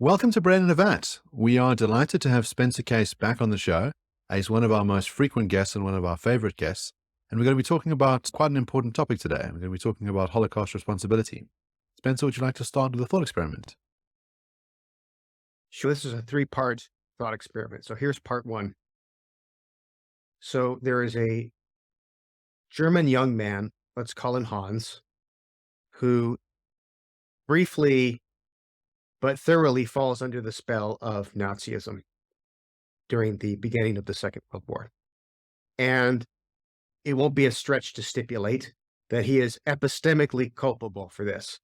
Welcome to Brandon Event. We are delighted to have Spencer Case back on the show. He's one of our most frequent guests and one of our favorite guests. And we're going to be talking about quite an important topic today. We're going to be talking about Holocaust responsibility. Spencer, would you like to start with a thought experiment? Sure, this is a three-part thought experiment. So here's part one. So there is a German young man, let's call him Hans, who briefly but thoroughly falls under the spell of Nazism during the beginning of the Second World War. And it won't be a stretch to stipulate that he is epistemically culpable for this.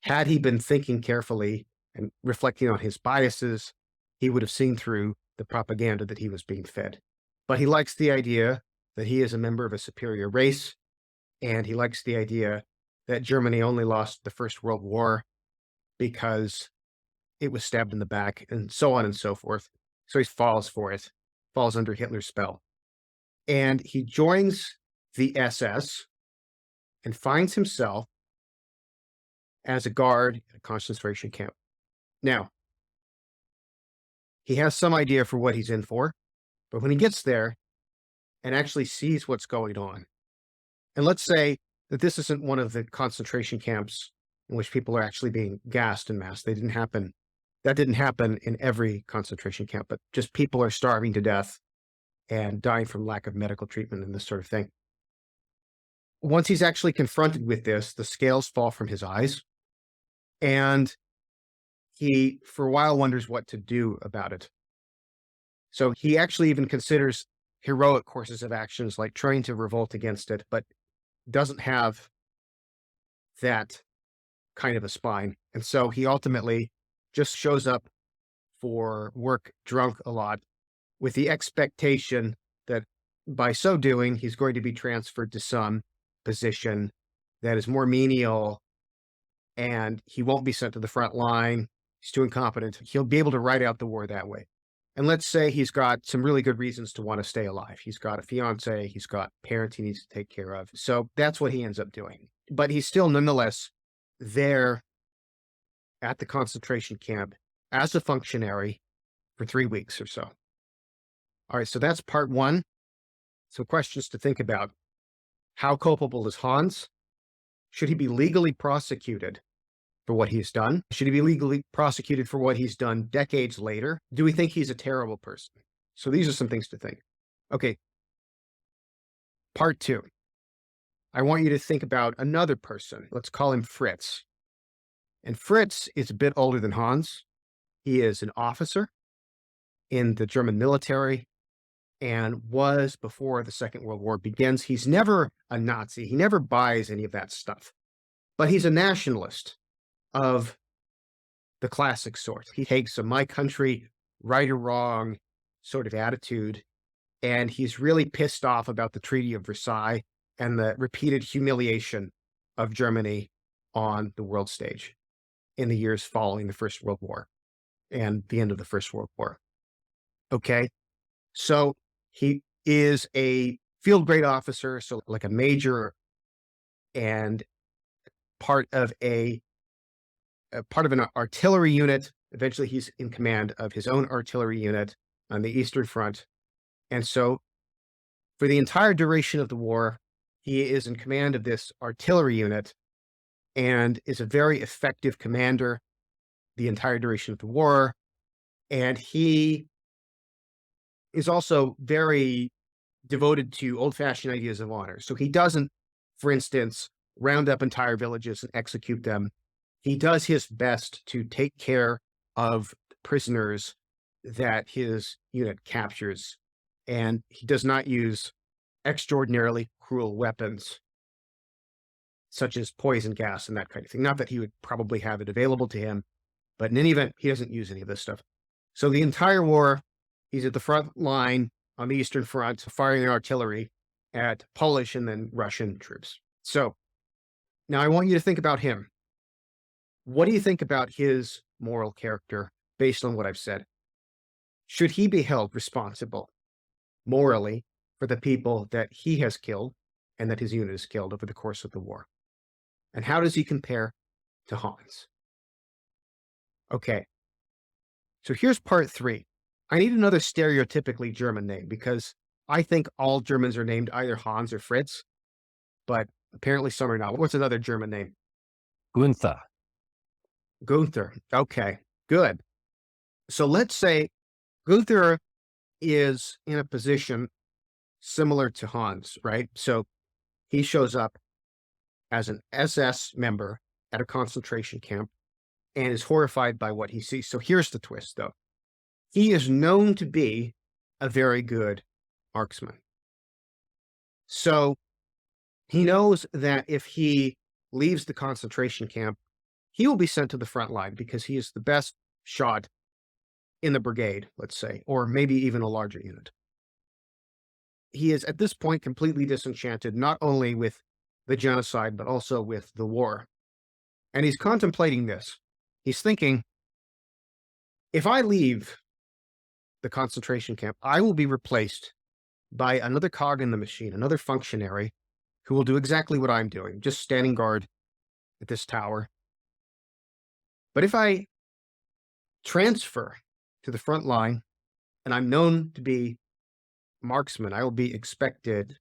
Had he been thinking carefully and reflecting on his biases, he would have seen through the propaganda that he was being fed. But he likes the idea that he is a member of a superior race, and he likes the idea that Germany only lost the First World War because it was stabbed in the back, and so on and so forth. So he falls for it, falls under Hitler's spell. And he joins the SS and finds himself as a guard at a concentration camp. Now, he has some idea for what he's in for, but when he gets there and actually sees what's going on, and let's say that this isn't one of the concentration camps in which people are actually being gassed en masse. That didn't happen in every concentration camp, but just people are starving to death and dying from lack of medical treatment and this sort of thing. Once he's actually confronted with this, the scales fall from his eyes, and he, for a while, wonders what to do about it. So he actually even considers heroic courses of actions like trying to revolt against it, but doesn't have that kind of a spine. And so he ultimately just shows up for work drunk a lot with the expectation that by so doing, he's going to be transferred to some position that is more menial and he won't be sent to the front line. He's too incompetent. He'll be able to ride out the war that way. And let's say he's got some really good reasons to want to stay alive. He's got a fiance, he's got parents he needs to take care of. So that's what he ends up doing. But he's still nonetheless there at the concentration camp as a functionary for 3 weeks or so. All right, so that's part one. Some questions to think about. How culpable is Hans? Should he be legally prosecuted for what he's done? Should he be legally prosecuted for what he's done decades later? Do we think he's a terrible person? So these are some things to think. Okay. Part two. I want you to think about another person. Let's call him Fritz. And Fritz is a bit older than Hans. He is an officer in the German military and was before the Second World War begins. He's never a Nazi. He never buys any of that stuff. But he's a nationalist of the classic sort. He takes a my country, right or wrong sort of attitude, and he's really pissed off about the Treaty of Versailles and the repeated humiliation of Germany on the world stage in the years following the First World War and the end of the First World War. Okay, so he is a field grade officer, so like a major and part of an artillery unit. Eventually, he's in command of his own artillery unit on the Eastern Front. And so for the entire duration of the war, he is in command of this artillery unit and is a very effective commander the entire duration of the war. And he is also very devoted to old-fashioned ideas of honor. So he doesn't, for instance, round up entire villages and execute them. He does his best to take care of prisoners that his unit captures, and he does not use extraordinarily cruel weapons, such as poison gas and that kind of thing. Not that he would probably have it available to him, but in any event, he doesn't use any of this stuff. So the entire war, he's at the front line on the Eastern Front, firing artillery at Polish and then Russian troops. So now I want you to think about him. What do you think about his moral character based on what I've said? Should he be held responsible morally for the people that he has killed and that his unit has killed over the course of the war? And how does he compare to Hans? Okay, So here's part 3. I need another stereotypically German name because I think all Germans are named either Hans or Fritz, but apparently some are not. What's another German name? Gunther. Gunther. Okay, good. So let's say Gunther is in a position similar to Hans, right? So he shows up as an SS member at a concentration camp and is horrified by what he sees. So here's the twist, though. He is known to be a very good marksman. So he knows that if he leaves the concentration camp, he will be sent to the front line because he is the best shot in the brigade, let's say, or maybe even a larger unit. He is at this point completely disenchanted, not only with the genocide, but also with the war. And he's contemplating this. He's thinking, if I leave the concentration camp, I will be replaced by another cog in the machine, another functionary who will do exactly what I'm doing, just standing guard at this tower. But if I transfer to the front line and I'm known to be marksman, I will be expected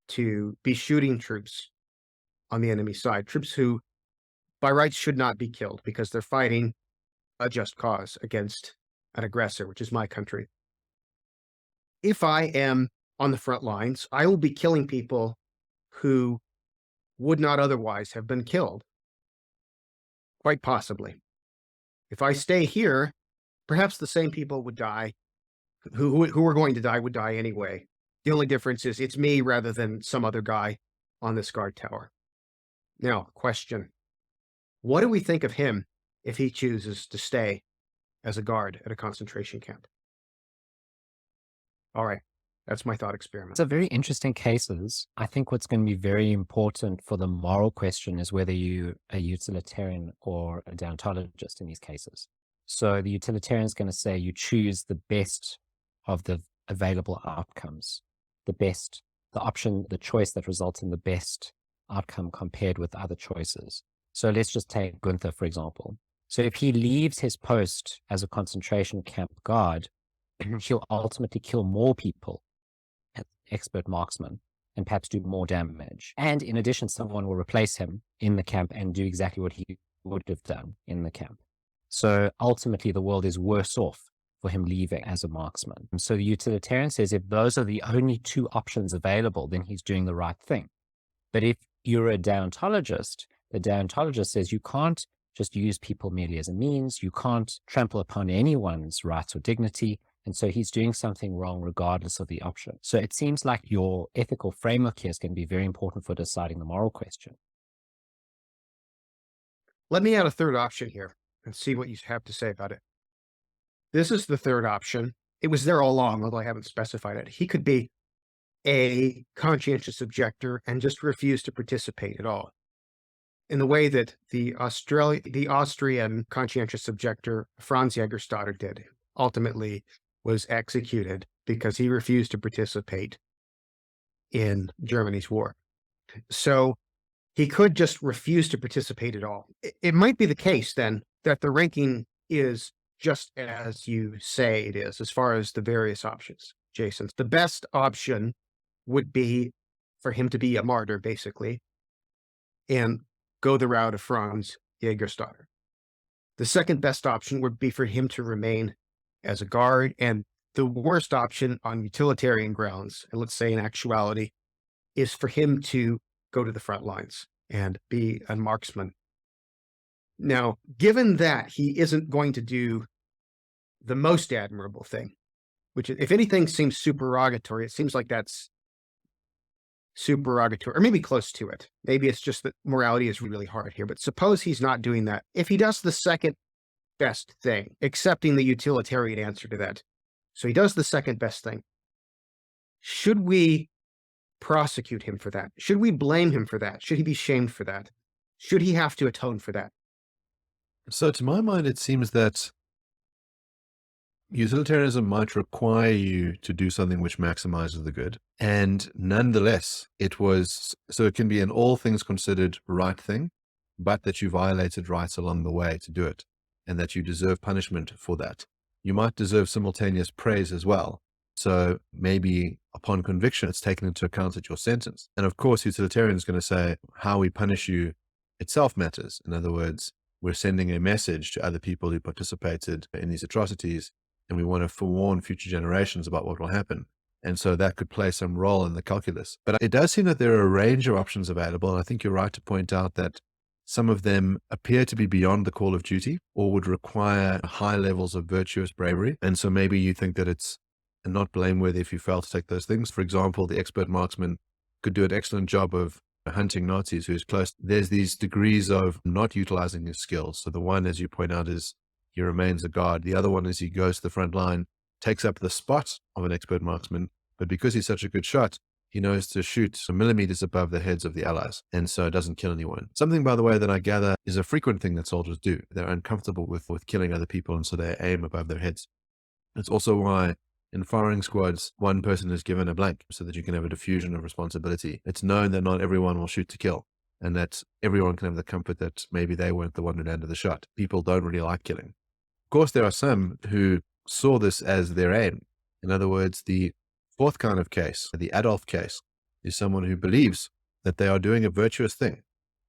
to be shooting troops on the enemy side, troops who by rights should not be killed because they're fighting a just cause against an aggressor, which is my country. If I am on the front lines, I will be killing people who would not otherwise have been killed. Quite possibly. If I stay here, perhaps the same people would die who were going to die would die anyway. The only difference is it's me rather than some other guy on this guard tower. Now, question. What do we think of him if he chooses to stay as a guard at a concentration camp? All right. That's my thought experiment. So very interesting cases. I think what's going to be very important for the moral question is whether you're a utilitarian or a deontologist in these cases. So the utilitarian is going to say you choose the best of the available outcomes, the option, the choice that results in the best outcome compared with other choices. So let's just take Gunther, for example. So if he leaves his post as a concentration camp guard, he'll ultimately kill more people as expert marksman and perhaps do more damage. And in addition, someone will replace him in the camp and do exactly what he would have done in the camp. So ultimately, the world is worse off for him leaving as a marksman. And so the utilitarian says if those are the only two options available, then he's doing the right thing. But if you're a deontologist, the deontologist says you can't just use people merely as a means. You can't trample upon anyone's rights or dignity. And so he's doing something wrong regardless of the option. So it seems like your ethical framework here is going to be very important for deciding the moral question. Let me add a third option here and see what you have to say about it. This is the third option. It was there all along, although I haven't specified it. He could be a conscientious objector and just refuse to participate at all. In the way that the Austrian conscientious objector Franz Jägerstätter did, ultimately was executed because he refused to participate in Germany's war. So he could just refuse to participate at all. It might be the case then that the ranking is just as you say it is, as far as the various options, Jason. The best option would be for him to be a martyr, basically, and go the route of Franz Jägerstätter. The second best option would be for him to remain as a guard, and the worst option on utilitarian grounds, and let's say in actuality, is for him to go to the front lines and be a marksman. Now, given that he isn't going to do the most admirable thing, which if anything seems supererogatory, it seems like that's supererogatory, or maybe close to it. Maybe it's just that morality is really hard here, but suppose he's not doing that. If he does the second best thing, accepting the utilitarian answer to that, so he does the second best thing, should we prosecute him for that? Should we blame him for that? Should he be shamed for that? Should he have to atone for that? So to my mind, it seems that utilitarianism might require you to do something which maximizes the good. And nonetheless, it can be an all things considered right thing, but that you violated rights along the way to do it, and that you deserve punishment for that. you might deserve simultaneous praise as well. So maybe upon conviction, it's taken into account at your sentence. And of course, utilitarian is going to say how we punish you itself matters. In other words, we're sending a message to other people who participated in these atrocities, and we want to forewarn future generations about what will happen. And so that could play some role in the calculus. But it does seem that there are a range of options available. And I think you're right to point out that some of them appear to be beyond the call of duty or would require high levels of virtuous bravery. And so maybe you think that it's not blameworthy if you fail to take those things. For example, the expert marksman could do an excellent job of hunting Nazis who's close. There's these degrees of not utilizing his skills. So the one, as you point out, is he remains a guard. The other one is he goes to the front line, takes up the spot of an expert marksman, but because he's such a good shot, he knows to shoot some millimeters above the heads of the allies, and so it doesn't kill anyone. Something, by the way, that I gather is a frequent thing that soldiers do. They're uncomfortable with killing other people, and so they aim above their heads. It's also why in firing squads, one person is given a blank so that you can have a diffusion of responsibility. It's known that not everyone will shoot to kill, and that everyone can have the comfort that maybe they weren't the one who landed the shot. People don't really like killing. Of course, there are some who saw this as their aim. In other words, the fourth kind of case, the Adolf case, is someone who believes that they are doing a virtuous thing,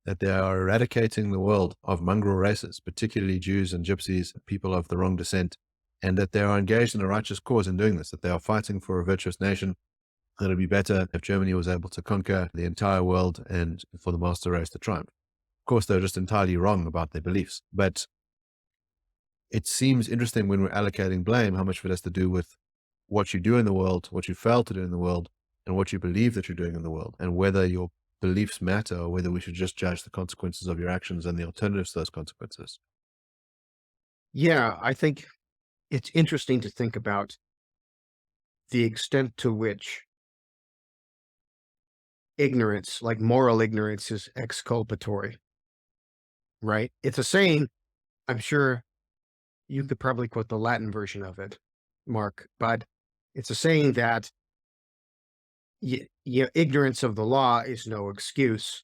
that they are eradicating the world of mongrel races, particularly Jews and Gypsies, people of the wrong descent, and that they are engaged in a righteous cause in doing this, that they are fighting for a virtuous nation. That it would be better if Germany was able to conquer the entire world and for the master race to triumph. Of course, they're just entirely wrong about their beliefs, but it seems interesting when we're allocating blame, how much of it has to do with what you do in the world, what you fail to do in the world, and what you believe that you're doing in the world, and whether your beliefs matter or whether we should just judge the consequences of your actions and the alternatives to those consequences. Yeah, I think it's interesting to think about the extent to which ignorance, like moral ignorance, is exculpatory, right? It's a saying, I'm sure you could probably quote the Latin version of it, Mark, but it's a saying that ignorance of the law is no excuse,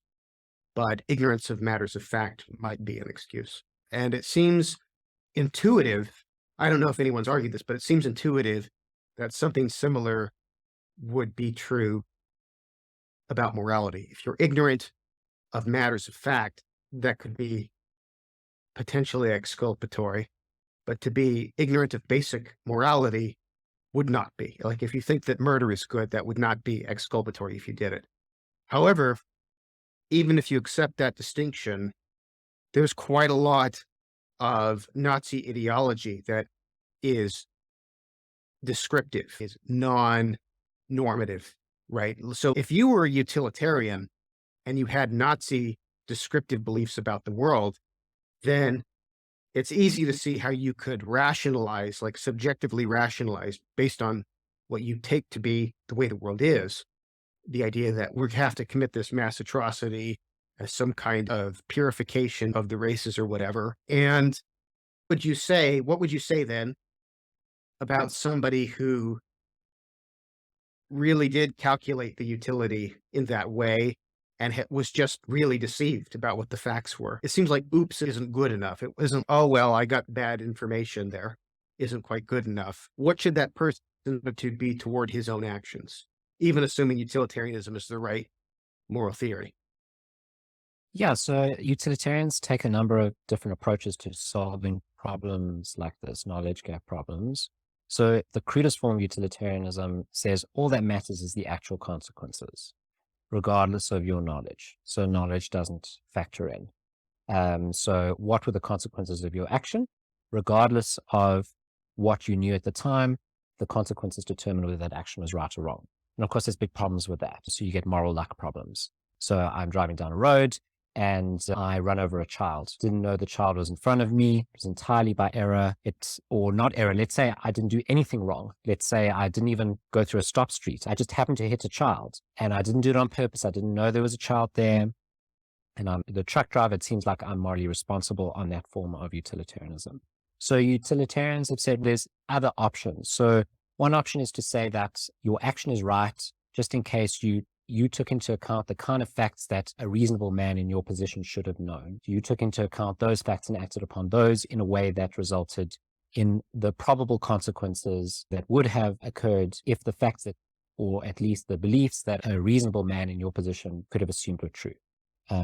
but ignorance of matters of fact might be an excuse. And it seems intuitive. I don't know if anyone's argued this, but it seems intuitive that something similar would be true about morality. If you're ignorant of matters of fact, that could be potentially exculpatory, but to be ignorant of basic morality would not be. Like if you think that murder is good, that would not be exculpatory if you did it. However, even if you accept that distinction, there's quite a lot of Nazi ideology that is descriptive, is non-normative, right? So if you were a utilitarian and you had Nazi descriptive beliefs about the world, then it's easy to see how you could rationalize, like subjectively rationalize based on what you take to be the way the world is, the idea that we have to commit this mass atrocity as some kind of purification of the races or whatever. And what would you say then about somebody who really did calculate the utility in that way and was just really deceived about what the facts were? It seems like oops isn't good enough. It isn't, oh, well, I got bad information there, isn't quite good enough. What should that person's attitude be toward his own actions, even assuming utilitarianism is the right moral theory? Yeah, so utilitarians take a number of different approaches to solving problems like this, knowledge gap problems. So the crudest form of utilitarianism says all that matters is the actual consequences, regardless of your knowledge. So knowledge doesn't factor in. So what were the consequences of your action? Regardless of what you knew at the time, the consequences determine whether that action was right or wrong. And of course, there's big problems with that. So you get moral luck problems. So I'm driving down a road and I run over a child. Didn't know the child was in front of me. It was entirely by error. Or not error. Let's say I didn't do anything wrong. Let's say I didn't even go through a stop street. I just happened to hit a child and I didn't do it on purpose. I didn't know there was a child there. And I'm the truck driver. It seems like I'm morally responsible on that form of utilitarianism. So utilitarians have said there's other options. So one option is to say that your action is right, just in case you took into account the kind of facts that a reasonable man in your position should have known. You took into account those facts and acted upon those in a way that resulted in the probable consequences that would have occurred if the facts that, or at least the beliefs that a reasonable man in your position could have assumed were true.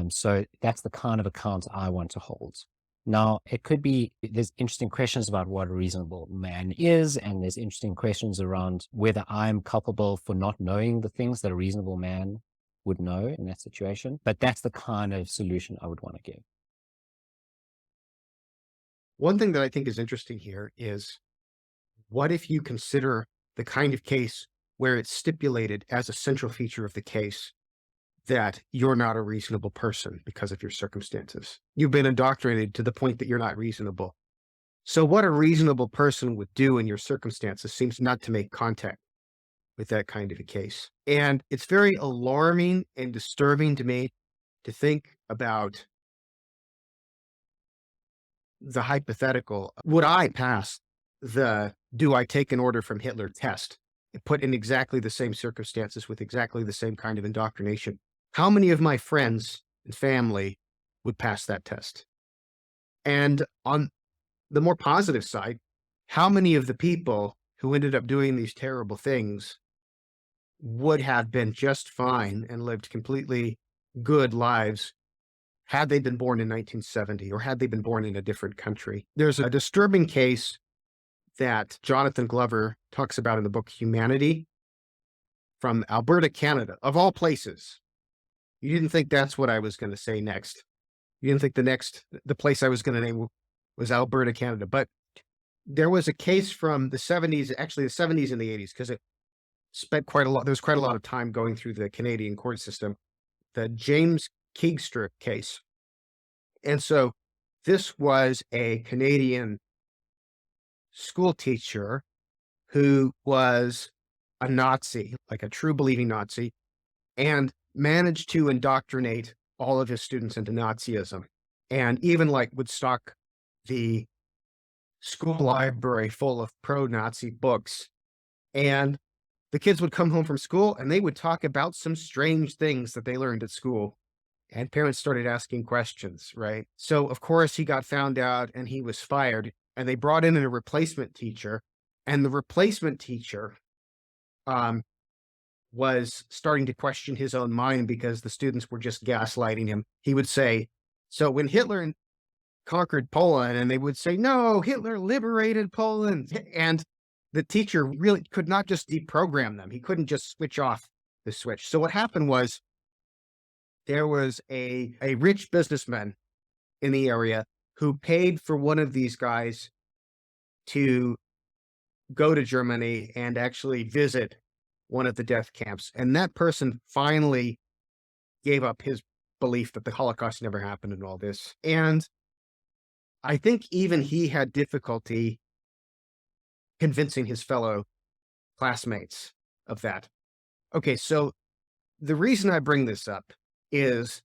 So that's the kind of account I want to hold. Now, it could be, there's interesting questions about what a reasonable man is, and there's interesting questions around whether I'm culpable for not knowing the things that a reasonable man would know in that situation. But that's the kind of solution I would want to give. One thing that I think is interesting here is, what if you consider the kind of case where it's stipulated as a central feature of the case that you're not a reasonable person because of your circumstances? You've been indoctrinated to the point that you're not reasonable. So what a reasonable person would do in your circumstances seems not to make contact with that kind of a case. And it's very alarming and disturbing to me to think about the hypothetical. Would I pass the "do I take an order from Hitler" test, put in exactly the same circumstances with exactly the same kind of indoctrination? How many of my friends and family would pass that test? And on the more positive side, how many of the people who ended up doing these terrible things would have been just fine and lived completely good lives had they been born in 1970, or had they been born in a different country? There's a disturbing case that Jonathan Glover talks about in the book Humanity, from Alberta, Canada, of all places. You didn't think that's what I was going to say next. You didn't think the place I was going to name was Alberta, Canada. But there was a case from the 70s, actually the 70s and the 80s, because it spent quite a lot, there was quite a lot of time going through the Canadian court system, the James Keegstra case. And so this was a Canadian school teacher who was a Nazi, like a true believing Nazi, and managed to indoctrinate all of his students into Nazism, and even like would stock the school library full of pro-Nazi books. And the kids would come home from school and they would talk about some strange things that they learned at school. And parents started asking questions, right? So of course he got found out and he was fired, and they brought in a replacement teacher, and the replacement teacher was starting to question his own mind because the students were just gaslighting him. He would say, so when Hitler conquered Poland, and they would say, no, Hitler liberated Poland. And the teacher really could not just deprogram them. He couldn't just switch off the switch. So what happened was, there was a rich businessman in the area who paid for one of these guys to go to Germany and actually visit one of the death camps. And that person finally gave up his belief that the Holocaust never happened and all this. And I think even he had difficulty convincing his fellow classmates of that. Okay, so the reason I bring this up is,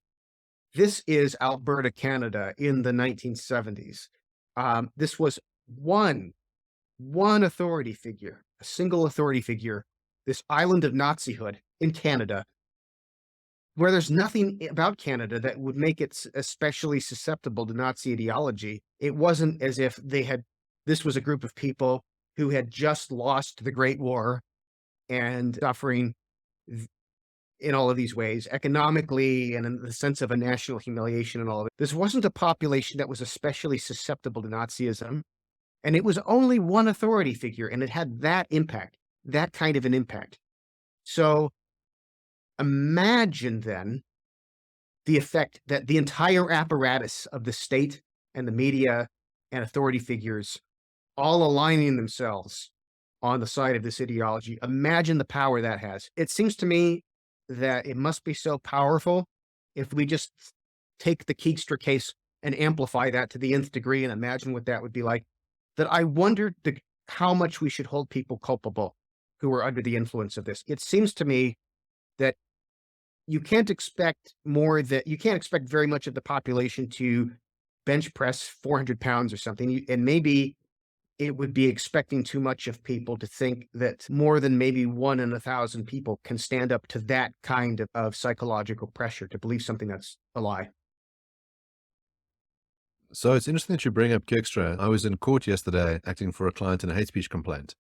this is Alberta, Canada in the 1970s. This was one authority figure, a single authority figure, this island of Nazihood in Canada, where there's nothing about Canada that would make it especially susceptible to Nazi ideology. It wasn't as if this was a group of people who had just lost the Great War and suffering in all of these ways, economically and in the sense of a national humiliation and all of it. This wasn't a population that was especially susceptible to Nazism. And it was only one authority figure, and it had that impact, that kind of an impact. So imagine then the effect that the entire apparatus of the state and the media and authority figures all aligning themselves on the side of this ideology. Imagine the power that has. It seems to me that it must be so powerful if we just take the Keegstra case and amplify that to the nth degree and imagine what that would be like, that I wonder how much we should hold people culpable who are under the influence of this. It seems to me that you can't expect very much of the population to bench press 400 pounds or something. And maybe it would be expecting too much of people to think that more than maybe 1 in 1,000 people can stand up to that kind of psychological pressure to believe something that's a lie. So it's interesting that you bring up Kierkegaard. I was in court yesterday acting for a client in a hate speech complaint,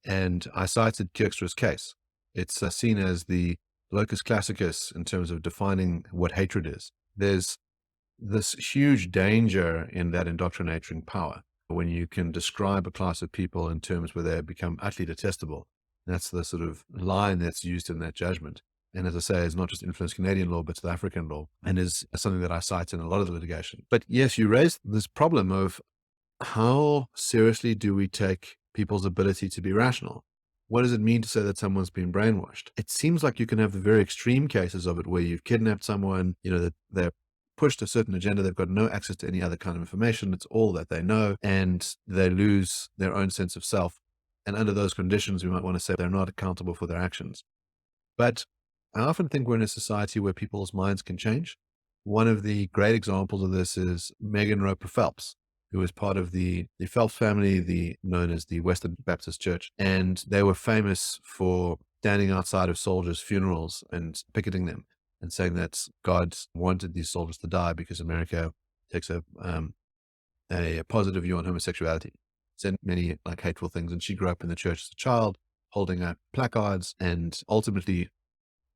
and I cited Kierkegaard's case. It's seen as the locus classicus in terms of defining what hatred is. There's this huge danger in that indoctrinating power when you can describe a class of people in terms where they become utterly detestable. That's the sort of line that's used in that judgment. And as I say, it's not just influenced Canadian law, but South African law, and is something that I cite in a lot of the litigation. But yes, you raised this problem of how seriously do we take people's ability to be rational? What does it mean to say that someone's been brainwashed? It seems like you can have the very extreme cases of it where you've kidnapped someone, that they're pushed a certain agenda, they've got no access to any other kind of information, it's all that they know, and they lose their own sense of self. And under those conditions, we might want to say they're not accountable for their actions. But I often think we're in a society where people's minds can change. One of the great examples of this is Megan Roper Phelps, who was part of the Phelps family, known as the Western Baptist Church. And they were famous for standing outside of soldiers' funerals and picketing them and saying that God wanted these soldiers to die because America takes a positive view on homosexuality. Said many hateful things. And she grew up in the church as a child, holding up placards. And ultimately,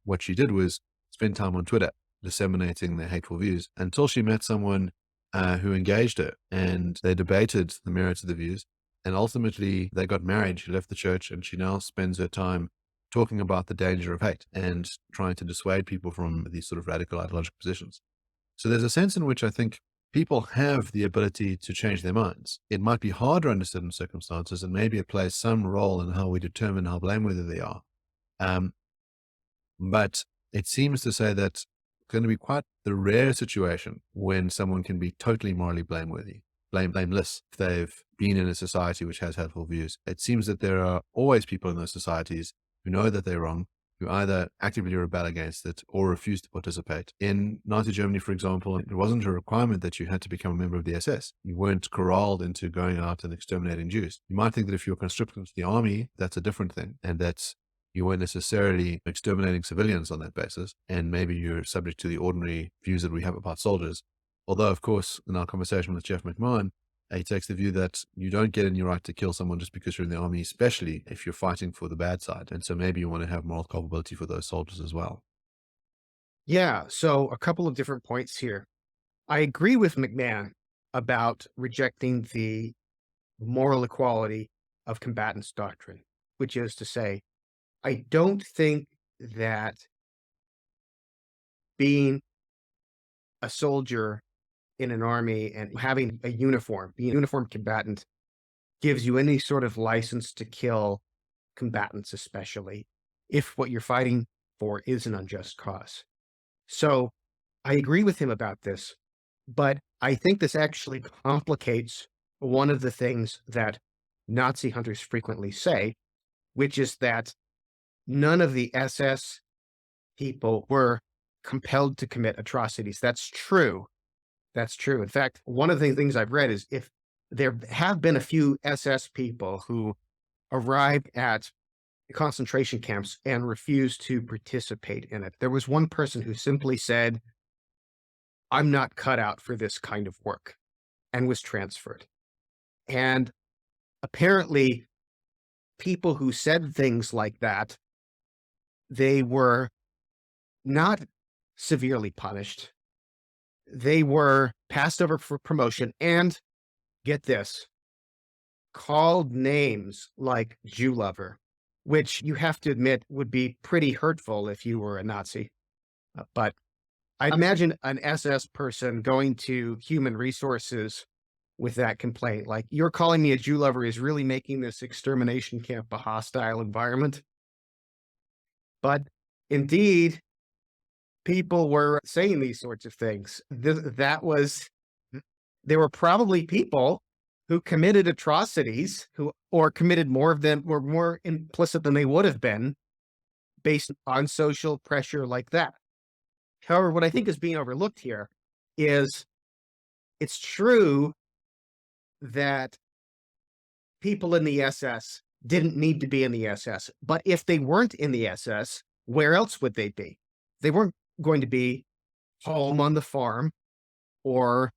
what she did was spend time on Twitter disseminating their hateful views until she met someone who engaged her, and they debated the merits of the views. And ultimately, they got married. She left the church, and she now spends her time talking about the danger of hate and trying to dissuade people from these sort of radical ideological positions. So there's a sense in which I think people have the ability to change their minds. It might be harder under certain circumstances, and maybe it plays some role in how we determine how blameworthy they are. But it seems to say that it's going to be quite the rare situation when someone can be totally morally blameless if they've been in a society which has hateful views. It seems that there are always people in those societies who know that they're wrong, who either actively rebel against it or refuse to participate. In Nazi Germany, for example, it wasn't a requirement that you had to become a member of the SS. You weren't corralled into going out and exterminating Jews. You might think that if you're conscripted into the army, that's a different thing, and that you weren't necessarily exterminating civilians on that basis, and maybe you're subject to the ordinary views that we have about soldiers. Although, of course, in our conversation with Jeff McMahon, he takes the view that you don't get any right to kill someone just because you're in the army, especially if you're fighting for the bad side. And so maybe you want to have moral culpability for those soldiers as well. Yeah, so a couple of different points here. I agree with McMahon about rejecting the moral equality of combatants doctrine, which is to say, I don't think that being a soldier in an army and having a uniform, being a uniformed combatant, gives you any sort of license to kill combatants, especially if what you're fighting for is an unjust cause. So I agree with him about this, but I think this actually complicates one of the things that Nazi hunters frequently say, which is that none of the SS people were compelled to commit atrocities. That's true. That's true. In fact, one of the things I've read is if there have been a few SS people who arrived at concentration camps and refused to participate in it. There was one person who simply said, I'm not cut out for this kind of work, and was transferred. And apparently, people who said things like that, they were not severely punished. They were passed over for promotion and, get this, called names like Jew lover, which you have to admit would be pretty hurtful if you were a Nazi. But I imagine an SS person going to human resources with that complaint, like, you're calling me a Jew lover is really making this extermination camp a hostile environment. But indeed, people were saying these sorts of things. There were probably people who committed atrocities, or committed more of them, were more implicit than they would have been based on social pressure like that. However, what I think is being overlooked here is it's true that people in the SS didn't need to be in the SS, but if they weren't in the SS, where else would they be? They weren't going to be home on the farm or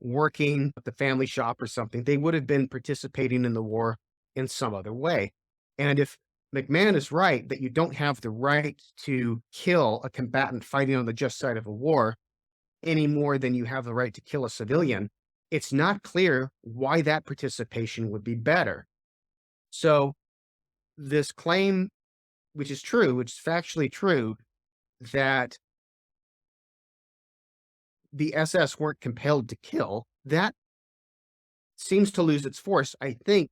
working at the family shop or something. They would have been participating in the war in some other way. And if McMahon is right that you don't have the right to kill a combatant fighting on the just side of a war any more than you have the right to kill a civilian, it's not clear why that participation would be better. So this claim, which is true, which is factually true, that the SS weren't compelled to kill, that seems to lose its force, I think,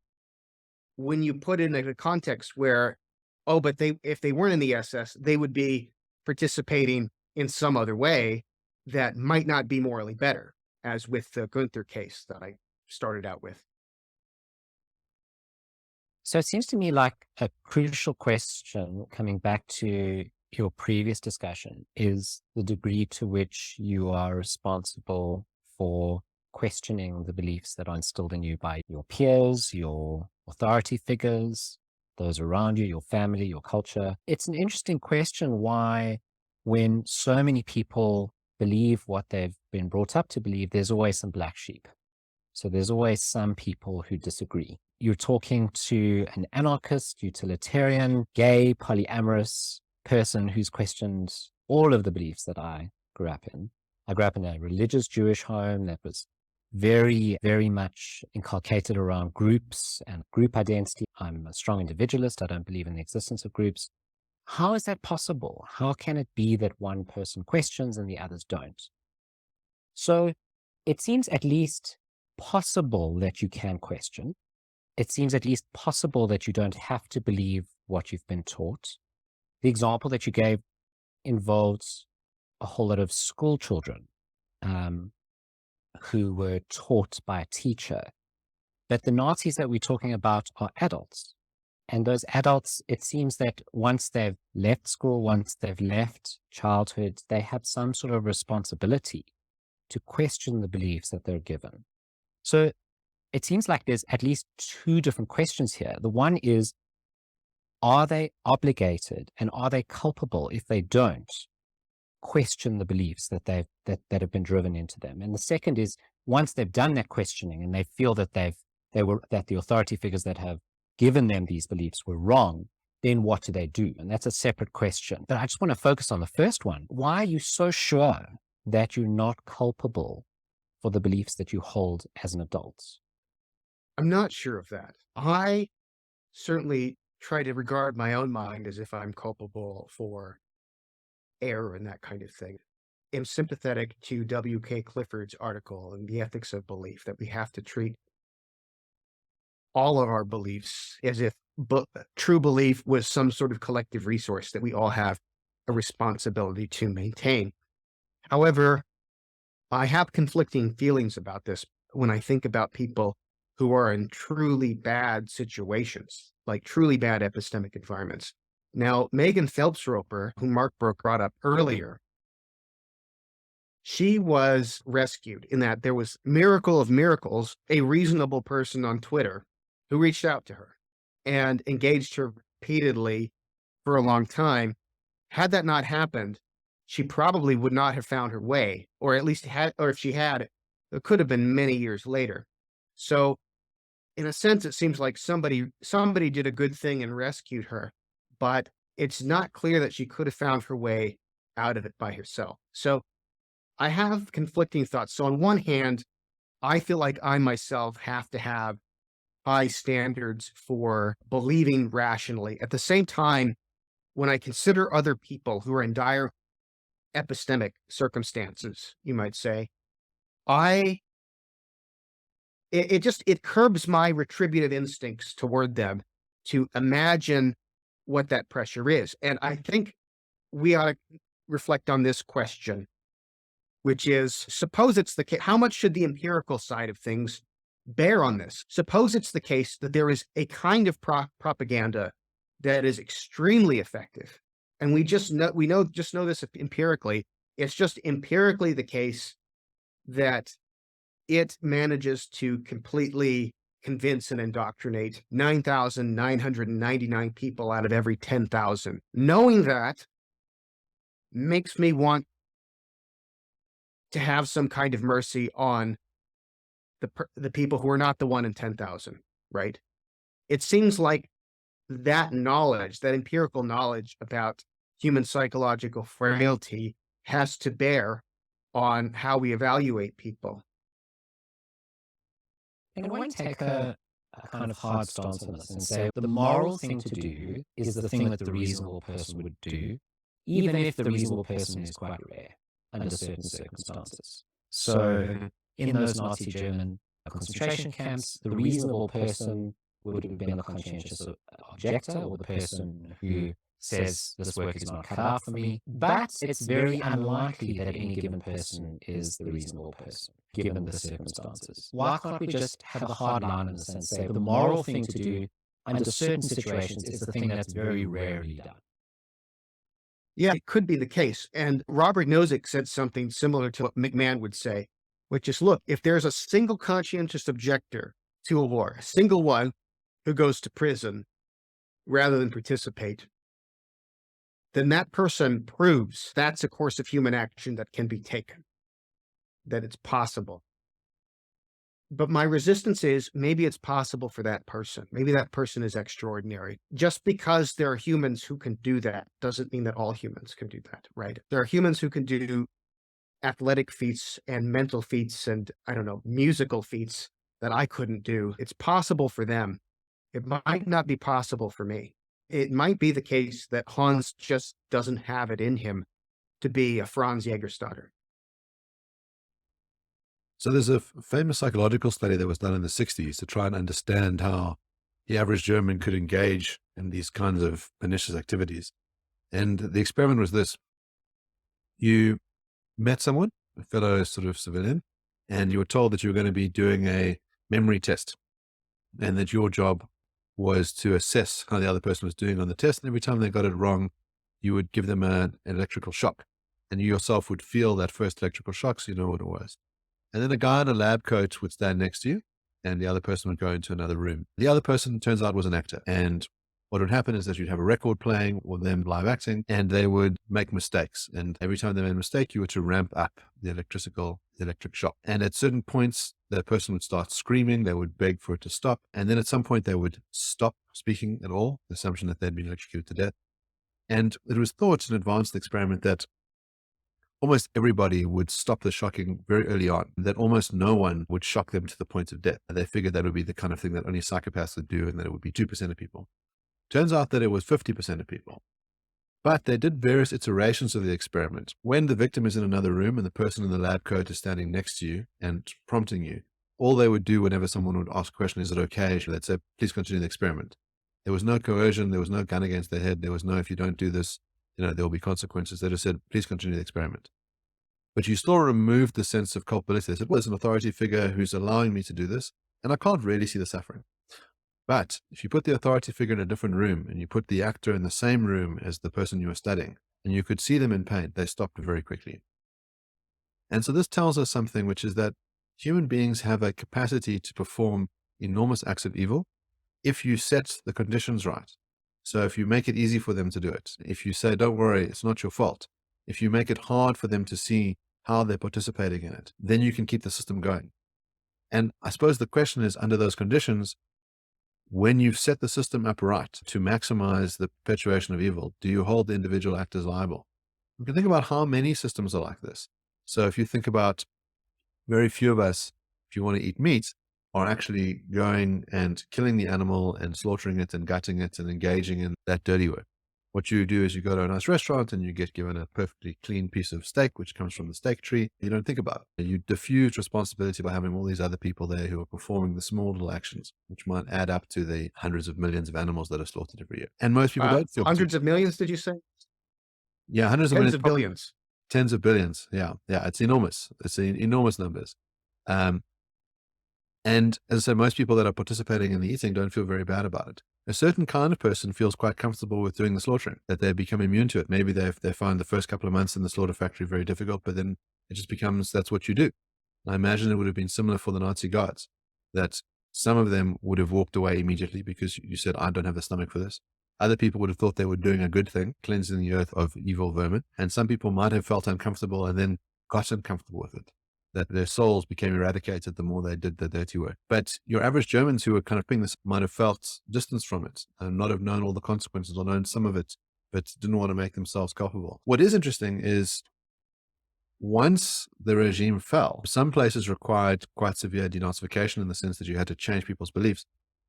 when you put it in a context where, oh, but if they weren't in the SS, they would be participating in some other way that might not be morally better, as with the Gunther case that I started out with. So it seems to me like a crucial question, coming back to your previous discussion, is the degree to which you are responsible for questioning the beliefs that are instilled in you by your peers, your authority figures, those around you, your family, your culture. It's an interesting question why, when so many people believe what they've been brought up to believe, there's always some black sheep. So there's always some people who disagree. You're talking to an anarchist, utilitarian, gay, polyamorous person who's questioned all of the beliefs that I grew up in. I grew up in a religious Jewish home that was very, very much inculcated around groups and group identity. I'm a strong individualist. I don't believe in the existence of groups. How is that possible? How can it be that one person questions and the others don't? So it seems at least possible that you can question. It seems at least possible that you don't have to believe what you've been taught. The example that you gave involves a whole lot of school children who were taught by a teacher. But the Nazis that we're talking about are adults. And those adults, it seems that once they've left school, once they've left childhood, they have some sort of responsibility to question the beliefs that they're given. So it seems like there's at least two different questions here. The one is, are they obligated and are they culpable if they don't question the beliefs that that have been driven into them? And the second is, once they've done that questioning and they feel that that the authority figures that have given them these beliefs were wrong, then what do they do? And that's a separate question. But I just want to focus on the first one. Why are you so sure that you're not culpable for the beliefs that you hold as an adult? I'm not sure of that. I certainly try to regard my own mind as if I'm culpable for error and that kind of thing. I'm sympathetic to W.K. Clifford's article in The Ethics of Belief that we have to treat all of our beliefs as if true belief was some sort of collective resource that we all have a responsibility to maintain. However, I have conflicting feelings about this when I think about people who are in truly bad situations, like truly bad epistemic environments. Now, Megan Phelps-Roper, who Mark Brook brought up earlier, she was rescued in that there was, miracle of miracles, a reasonable person on Twitter who reached out to her and engaged her repeatedly for a long time. Had that not happened, she probably would not have found her way, or at least if she had, it could have been many years later. So in a sense, it seems like somebody did a good thing and rescued her, but it's not clear that she could have found her way out of it by herself. So I have conflicting thoughts. So on one hand, I feel like I myself have to have high standards for believing rationally. At the same time, when I consider other people who are in dire epistemic circumstances, you might say, it curbs my retributive instincts toward them to imagine what that pressure is. And I think we ought to reflect on this question, which is, suppose it's the case, how much should the empirical side of things bear on this? Suppose it's the case that there is a kind of propaganda that is extremely effective. And we know this empirically. It's just empirically the case that it manages to completely convince and indoctrinate 9,999 people out of every 10,000. Knowing that makes me want to have some kind of mercy on the people who are not the 1 in 10,000, right? It seems like that knowledge, that empirical knowledge about human psychological frailty has to bear on how we evaluate people. And I take a kind of hard stance on this and say the moral thing to do is the thing that the reasonable person would do, even if the reasonable person is quite rare under certain circumstances. So in those Nazi German concentration camps, the reasonable person would have been the conscientious objector, or the person who says this work is not cut out for me. But it's very unlikely that any given person is the reasonable person, given the circumstances. Why can't we just have a hard line in this and say the moral thing to do under certain situations is the thing that's very rarely done? Yeah, it could be the case. And Robert Nozick said something similar to what McMahon would say, which is, look, if there's a single conscientious objector to a war, a single one who goes to prison rather than participate, then that person proves that's a course of human action that can be taken, that it's possible. But my resistance is maybe it's possible for that person. Maybe that person is extraordinary. Just because there are humans who can do that doesn't mean that all humans can do that, right? There are humans who can do athletic feats and mental feats and, I don't know, musical feats that I couldn't do. It's possible for them. It might not be possible for me. It might be the case that Hans just doesn't have it in him to be a Franz Jägerstätter. So there's a famous psychological study that was done in the 60s to try and understand how the average German could engage in these kinds of pernicious activities. And the experiment was this. You met someone, a fellow sort of civilian, and you were told that you were going to be doing a memory test and that your job was to assess how the other person was doing on the test. And every time they got it wrong, you would give them an electrical shock, and you yourself would feel that first electrical shock, so you know what it was. And then a guy in a lab coat would stand next to you, and the other person would go into another room. The other person, turns out, was an actor. And what would happen is that you'd have a record playing or them live acting, and they would make mistakes. And every time they made a mistake, you were to ramp up the electric shock. And at certain points, the person would start screaming. They would beg for it to stop. And then at some point, they would stop speaking at all, the assumption that they'd been electrocuted to death. And it was thought in advance of the experiment that almost everybody would stop the shocking very early on, that almost no one would shock them to the point of death. They figured that would be the kind of thing that only psychopaths would do, and that it would be 2% of people. Turns out that it was 50% of people. But they did various iterations of the experiment. When the victim is in another room and the person in the lab coat is standing next to you and prompting you, all they would do whenever someone would ask a question, is it okay? They'd say, please continue the experiment. There was no coercion. There was no gun against their head. There was no, if you don't do this, there will be consequences. They just said, please continue the experiment. But you still removed the sense of culpability. They said, well, there's an authority figure who's allowing me to do this, and I can't really see the suffering. But if you put the authority figure in a different room and you put the actor in the same room as the person you were studying, and you could see them in pain, they stopped very quickly. And so this tells us something, which is that human beings have a capacity to perform enormous acts of evil if you set the conditions right. So if you make it easy for them to do it, if you say, don't worry, it's not your fault, if you make it hard for them to see how they're participating in it, then you can keep the system going. And I suppose the question is, under those conditions, when you've set the system up right to maximize the perpetuation of evil, do you hold the individual actors liable? You can think about how many systems are like this. So if you think about very few of us, if you want to eat meat, are actually going and killing the animal and slaughtering it and gutting it and engaging in that dirty work. What you do is you go to a nice restaurant and you get given a perfectly clean piece of steak, which comes from the steak tree. You don't think about it. You diffuse responsibility by having all these other people there who are performing the small little actions, which might add up to the hundreds of millions of animals that are slaughtered every year. And most people don't feel hundreds of millions, did you say? Yeah, hundreds of Tens millions. of billions. Tens of billions. Yeah. It's enormous. It's enormous numbers. And as I said, most people that are participating in the eating don't feel very bad about it. A certain kind of person feels quite comfortable with doing the slaughtering, that they become immune to it. Maybe they find the first couple of months in the slaughter factory very difficult, but then it just becomes, that's what you do. And I imagine it would have been similar for the Nazi guards, that some of them would have walked away immediately because you said, I don't have the stomach for this. Other people would have thought they were doing a good thing, cleansing the earth of evil vermin. And some people might have felt uncomfortable and then got uncomfortable with it. that their souls became eradicated the more they did the dirty work. But your average Germans who were kind of doing this might have felt distance from it and not have known all the consequences or known some of it, but didn't want to make themselves culpable. What is interesting is once the regime fell, some places required quite severe denazification in the sense that you had to change people's beliefs.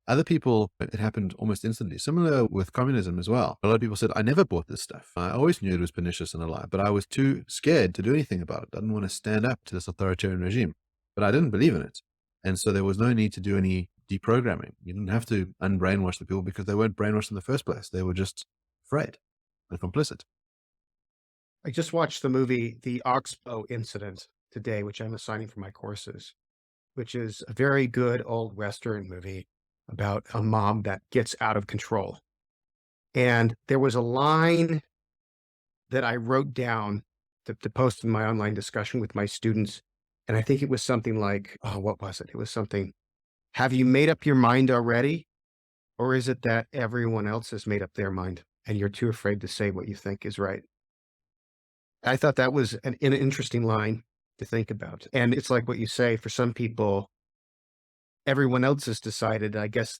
Other people, it happened almost instantly. Similar with communism as well. A lot of people said, I never bought this stuff. I always knew it was pernicious and a lie, but I was too scared to do anything about it. I didn't want to stand up to this authoritarian regime, but I didn't believe in it. And so there was no need to do any deprogramming. You didn't have to unbrainwash the people because they weren't brainwashed in the first place. They were just afraid and complicit. I just watched the movie, The Oxbow Incident, today, which I'm assigning for my courses, which is a very good old Western movie about a mom that gets out of control. And there was a line that I wrote down to post in my online discussion with my students. And I think it was something like, oh, what was it? It was something, have you made up your mind already? Or is it that everyone else has made up their mind and you're too afraid to say what you think is right? I thought that was an interesting line to think about. And it's like what you say, for some people, everyone else has decided. I guess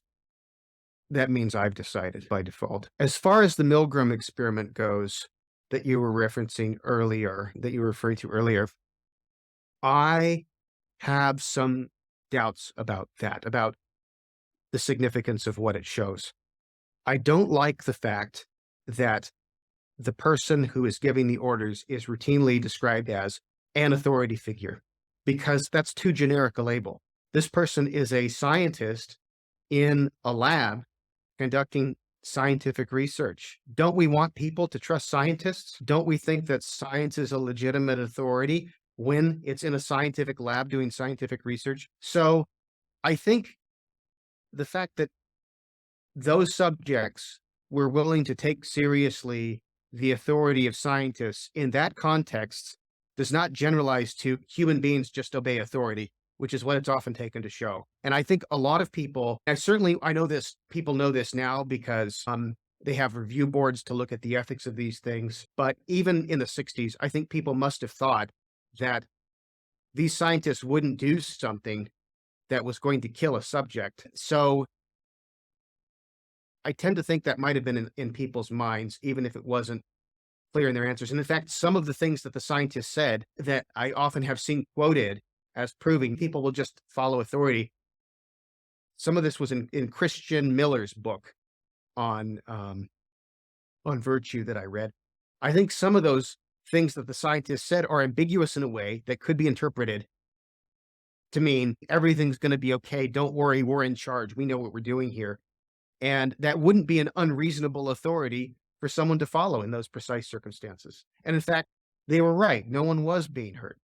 that means I've decided by default. As far as the Milgram experiment goes, that you were referencing earlier, that you were referring to earlier, I have some doubts about that, about the significance of what it shows. I don't like the fact that the person who is giving the orders is routinely described as an authority figure, because that's too generic a label. This person is a scientist in a lab conducting scientific research. Don't we want people to trust scientists? Don't we think that science is a legitimate authority when it's in a scientific lab doing scientific research? So I think the fact that those subjects were willing to take seriously the authority of scientists in that context does not generalize to human beings just obey authority, which is what it's often taken to show. And I think a lot of people, I know this, people know this now because they have review boards to look at the ethics of these things. But even in the 60s, I think people must have thought that these scientists wouldn't do something that was going to kill a subject. So I tend to think that might have been in people's minds, even if it wasn't clear in their answers. And in fact, some of the things that the scientists said that I often have seen quoted as proving people will just follow authority. Some of this was in Christian Miller's book on virtue that I read. I think some of those things that the scientists said are ambiguous in a way that could be interpreted to mean everything's going to be okay. Don't worry, we're in charge. We know what we're doing here. And that wouldn't be an unreasonable authority for someone to follow in those precise circumstances. And in fact, they were right. No one was being hurt.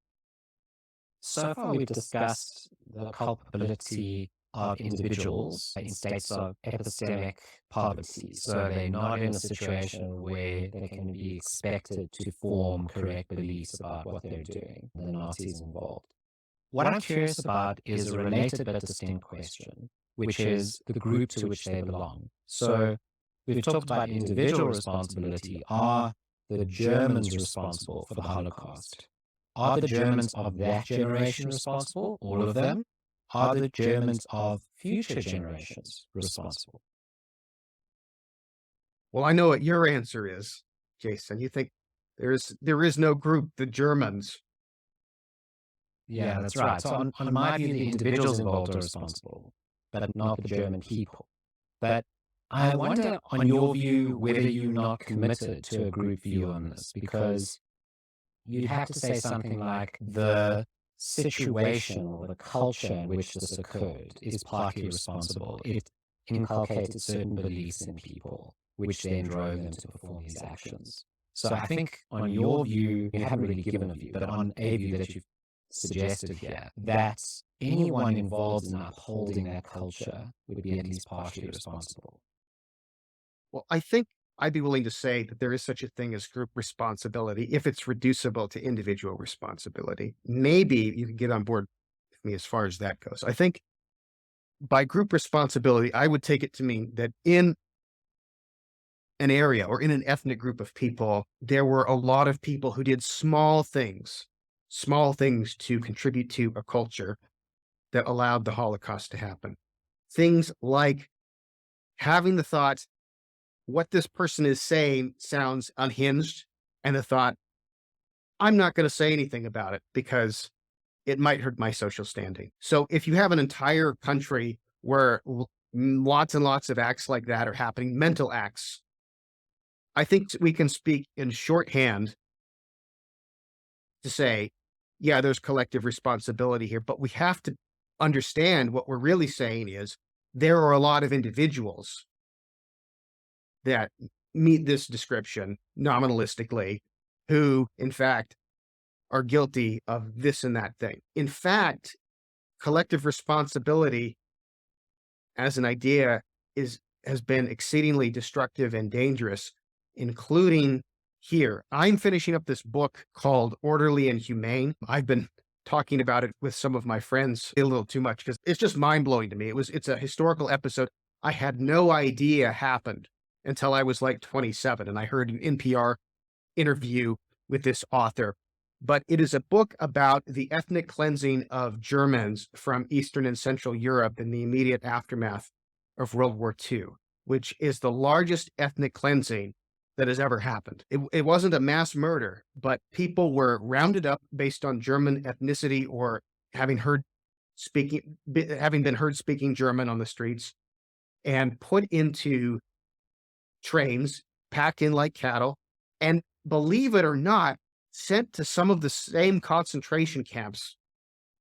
So far, we've discussed the culpability of individuals in states of epistemic poverty. So they're not in a situation where they can be expected to form correct beliefs about what they're doing, the Nazis involved. What I'm curious about is a related but distinct question, which is the group to which they belong. So we've talked about individual responsibility. Are the Germans responsible for the Holocaust? Are the Germans of that generation responsible, all of them? Are the Germans of future generations responsible? Well, I know what your answer is, Jason. You think there is no group, the Germans. Yeah, that's right. So on my view, the individuals involved are responsible, but not the German people. But I wonder, on your view, whether you're not committed to a group view on this, because you'd have to say something like the situation or the culture in which this occurred is partly responsible. It inculcated certain beliefs in people, which then drove them to perform these actions. So I think on your view, you haven't really given a view, but on a view that you've suggested here, that anyone involved in upholding that culture would be at least partially responsible. Well, I think I'd be willing to say that there is such a thing as group responsibility if it's reducible to individual responsibility. Maybe you can get on board with me as far as that goes. I think by group responsibility, I would take it to mean that in an area or in an ethnic group of people, there were a lot of people who did small things, small things to contribute to a culture that allowed the Holocaust to happen. Things like having the thought, what this person is saying sounds unhinged, and the thought, I'm not going to say anything about it because it might hurt my social standing. So if you have an entire country where lots and lots of acts like that are happening, mental acts, I think we can speak in shorthand to say, yeah, there's collective responsibility here, but we have to understand what we're really saying is there are a lot of individuals that meet this description nominalistically who, in fact, are guilty of this and that thing. In fact, collective responsibility as an idea has been exceedingly destructive and dangerous, including here. I'm finishing up this book called Orderly and Humane. I've been talking about it with some of my friends a little too much because it's just mind-blowing to me. It's a historical episode I had no idea happened until I was like 27, and I heard an NPR interview with this author. But it is a book about the ethnic cleansing of Germans from Eastern and Central Europe in the immediate aftermath of World War II, which is the largest ethnic cleansing that has ever happened. It wasn't a mass murder, but people were rounded up based on German ethnicity or having been heard speaking German on the streets and put into trains, packed in like cattle, and believe it or not, sent to some of the same concentration camps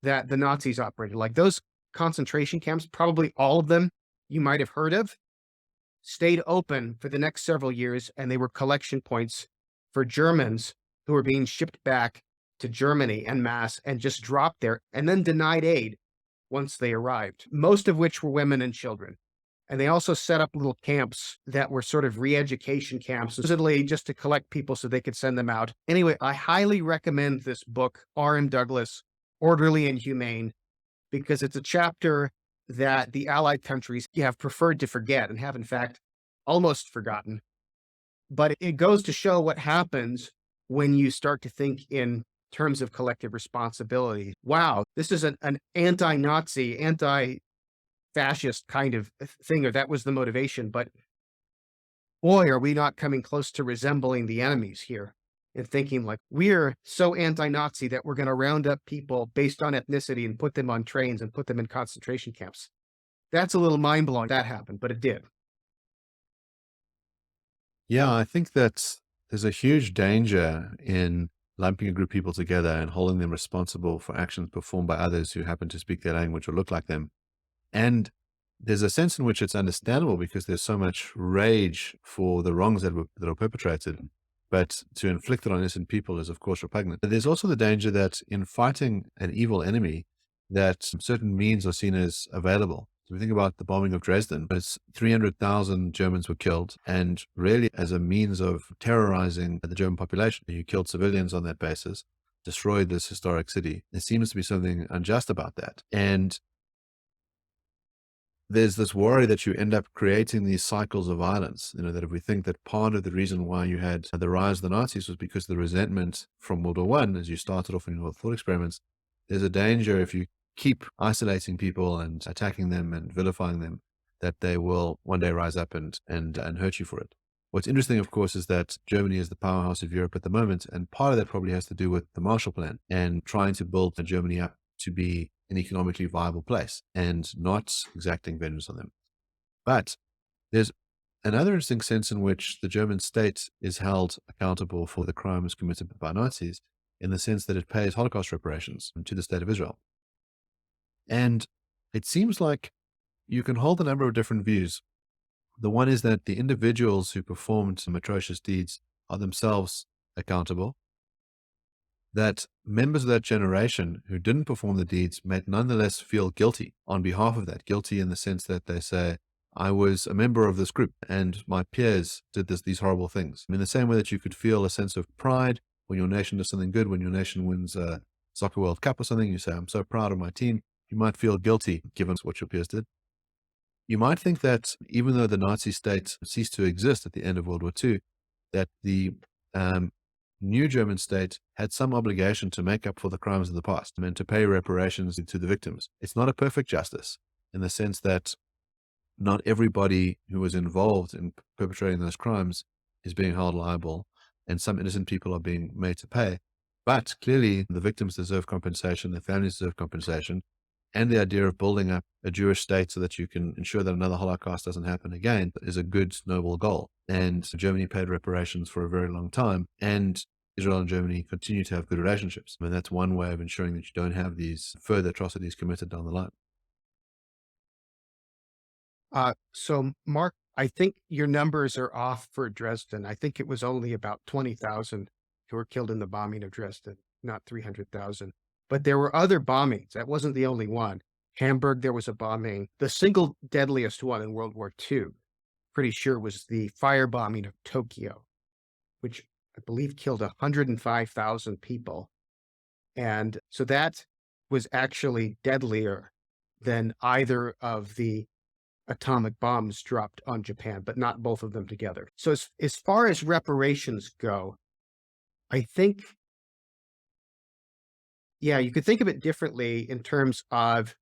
that the Nazis operated. Like those concentration camps, probably all of them you might have heard of, stayed open for the next several years, and they were collection points for Germans who were being shipped back to Germany en masse and just dropped there and then denied aid once they arrived, most of which were women and children. And they also set up little camps that were sort of re-education camps, supposedly just to collect people so they could send them out. Anyway, I highly recommend this book, R.M. Douglas, Orderly and Humane, because it's a chapter that the Allied countries have preferred to forget and have, in fact, almost forgotten. But it goes to show what happens when you start to think in terms of collective responsibility. Wow, this is an anti-Nazi, anti-fascist kind of thing, or that was the motivation. But boy, are we not coming close to resembling the enemies here and thinking like, we're so anti-Nazi that we're going to round up people based on ethnicity and put them on trains and put them in concentration camps. That's a little mind-blowing that happened, but it did. Yeah, I think that there's a huge danger in lumping a group of people together and holding them responsible for actions performed by others who happen to speak their language or look like them. And there's a sense in which it's understandable because there's so much rage for the wrongs that are perpetrated. But to inflict it on innocent people is, of course, repugnant. But there's also the danger that in fighting an evil enemy, that certain means are seen as available. So we think about the bombing of Dresden. It's 300,000 Germans were killed, and really as a means of terrorizing the German population. You killed civilians on that basis, destroyed this historic city. There seems to be something unjust about that. And there's this worry that you end up creating these cycles of violence, that if we think that part of the reason why you had the rise of the Nazis was because of the resentment from World War I, as you started off in your thought experiments, there's a danger if you keep isolating people and attacking them and vilifying them, that they will one day rise up and hurt you for it. What's interesting, of course, is that Germany is the powerhouse of Europe at the moment, and part of that probably has to do with the Marshall Plan and trying to build Germany up to be an economically viable place and not exacting vengeance on them. But there's another interesting sense in which the German state is held accountable for the crimes committed by Nazis, in the sense that it pays Holocaust reparations to the state of Israel. And it seems like you can hold a number of different views. The one is that the individuals who performed some atrocious deeds are themselves accountable, that members of that generation who didn't perform the deeds might nonetheless feel guilty on behalf of that, guilty in the sense that they say, I was a member of this group and my peers did these horrible things. In the same way that you could feel a sense of pride when your nation does something good, when your nation wins a soccer World Cup or something, you say, I'm so proud of my team. You might feel guilty given what your peers did. You might think that even though the Nazi state ceased to exist at the end of World War II, that the new German state had some obligation to make up for the crimes of the past and to pay reparations to the victims. It's not a perfect justice in the sense that not everybody who was involved in perpetrating those crimes is being held liable, and some innocent people are being made to pay. But clearly, the victims deserve compensation, their families deserve compensation, and the idea of building up a Jewish state so that you can ensure that another Holocaust doesn't happen again is a good, noble goal. And Germany paid reparations for a very long time, and Israel and Germany continue to have good relationships. I mean, that's one way of ensuring that you don't have these further atrocities committed down the line. So, Mark, I think your numbers are off for Dresden. I think it was only about 20,000 who were killed in the bombing of Dresden, not 300,000. But there were other bombings. That wasn't the only one. Hamburg, there was a bombing. The single deadliest one in World War II, pretty sure, was the firebombing of Tokyo, which I believe killed 105,000 people. And so that was actually deadlier than either of the atomic bombs dropped on Japan, but not both of them together. So as far as reparations go, I think, yeah, you could think of it differently in terms of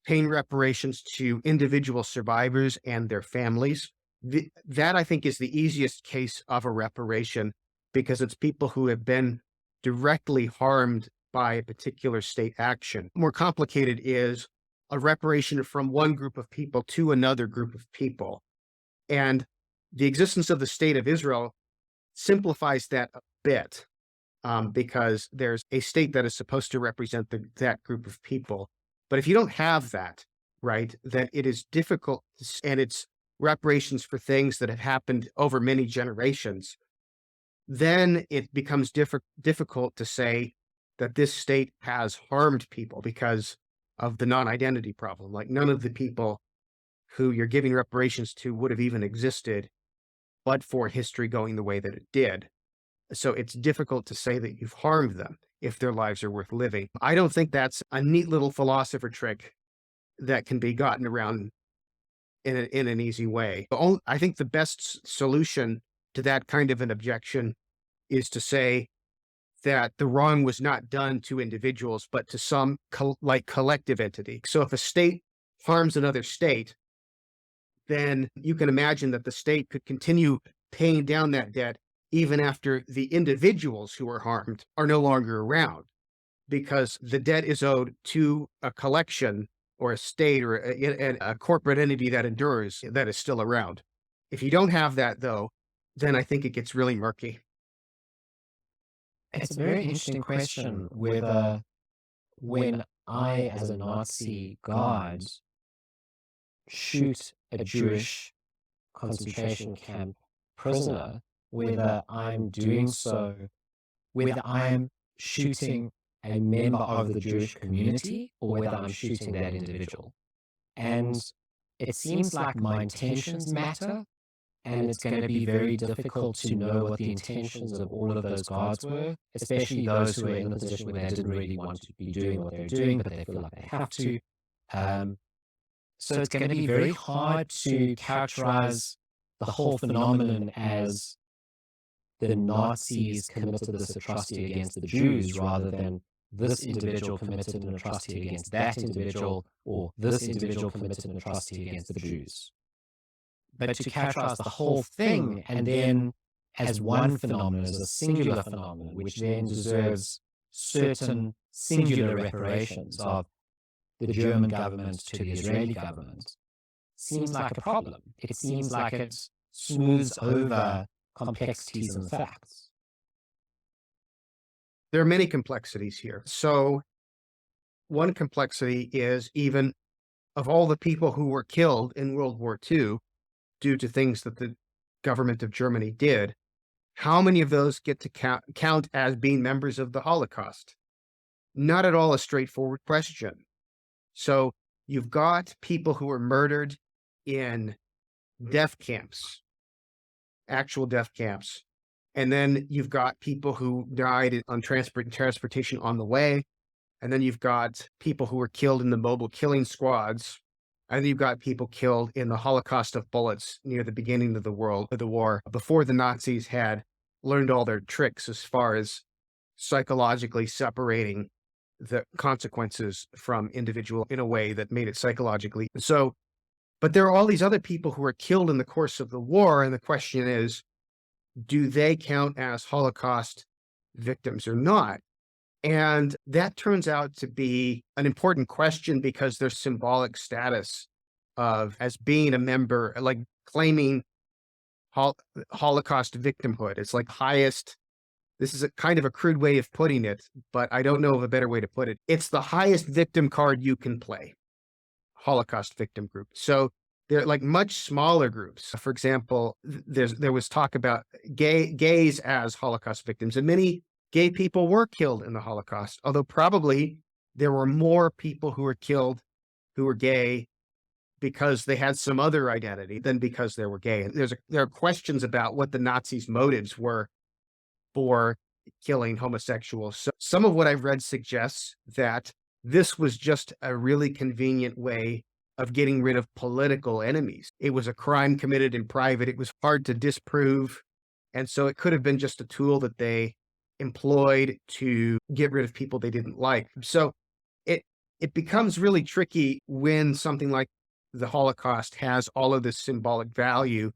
paying reparations to individual survivors and their families. That, I think, is the easiest case of a reparation because it's people who have been directly harmed by a particular state action. More complicated is a reparation from one group of people to another group of people. And the existence of the state of Israel simplifies that a bit because there's a state that is supposed to represent that group of people. But if you don't have that, right, then it is difficult, and it's reparations for things that have happened over many generations, then it becomes difficult to say that this state has harmed people because of the non-identity problem. Like, none of the people who you're giving reparations to would have even existed but for history going the way that it did. So it's difficult to say that you've harmed them if their lives are worth living. I don't think that's a neat little philosopher trick that can be gotten around in an easy way. I think the best solution to that kind of an objection is to say that the wrong was not done to individuals, but to some collective entity. So if a state harms another state, then you can imagine that the state could continue paying down that debt even after the individuals who were harmed are no longer around, because the debt is owed to a collection or a state or a corporate entity that endures, that is still around. If you don't have that, though, then I think it gets really murky. It's a very interesting question whether when I, as a Nazi guard, shoot a Jewish concentration camp prisoner, whether I'm doing so, whether I'm shooting a member of the Jewish community or whether I'm shooting that individual. And it seems like my intentions matter, and it's going to be very difficult to know what the intentions of all of those guards were, especially those who are in the position where they didn't really want to be doing what they're doing, but they feel like they have to. So it's going to be very hard to characterize the whole phenomenon as the Nazis committed this atrocity against the Jews rather than this individual committed an atrocity against that individual, or this individual committed an atrocity against the Jews. But to characterize the whole thing and then as one phenomenon, as a singular phenomenon, which then deserves certain singular reparations of the German government to the Israeli government, seems like a problem. It seems like it smooths over complexities and facts. There are many complexities here. So one complexity is, even of all the people who were killed in World War II due to things that the government of Germany did, how many of those get to count as being members of the Holocaust? Not at all a straightforward question. So you've got people who were murdered in death camps, actual death camps. And then you've got people who died on transportation on the way. And then you've got people who were killed in the mobile killing squads. And then you've got people killed in the Holocaust of bullets near the beginning of the war, before the Nazis had learned all their tricks as far as psychologically separating the consequences from individual in a way that made it psychologically. So, but there are all these other people who were killed in the course of the war. And the question is, do they count as Holocaust victims or not? And that turns out to be an important question because their symbolic status of as being a member, like claiming Holocaust victimhood. It's like highest. This is a kind of a crude way of putting it, but I don't know of a better way to put it. It's the highest victim card you can play, Holocaust victim group. So they're like much smaller groups. For example, there was talk about gays as Holocaust victims, and many gay people were killed in the Holocaust, although probably there were more people who were killed who were gay because they had some other identity than because they were gay. And there are questions about what the Nazis' motives were for killing homosexuals. So some of what I've read suggests that this was just a really convenient way of getting rid of political enemies. It was a crime committed in private. It was hard to disprove. And so it could have been just a tool that they employed to get rid of people they didn't like. So it becomes really tricky when something like the Holocaust has all of this symbolic value.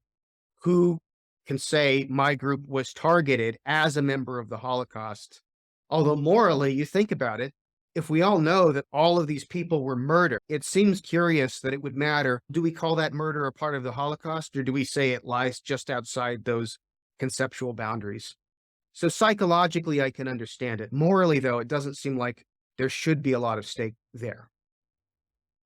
Who can say my group was targeted as a member of the Holocaust? Although morally, you think about it, if we all know that all of these people were murdered, it seems curious that it would matter. Do we call that murder a part of the Holocaust, or do we say it lies just outside those conceptual boundaries? So psychologically, I can understand it. Morally, though, it doesn't seem like there should be a lot of stake there.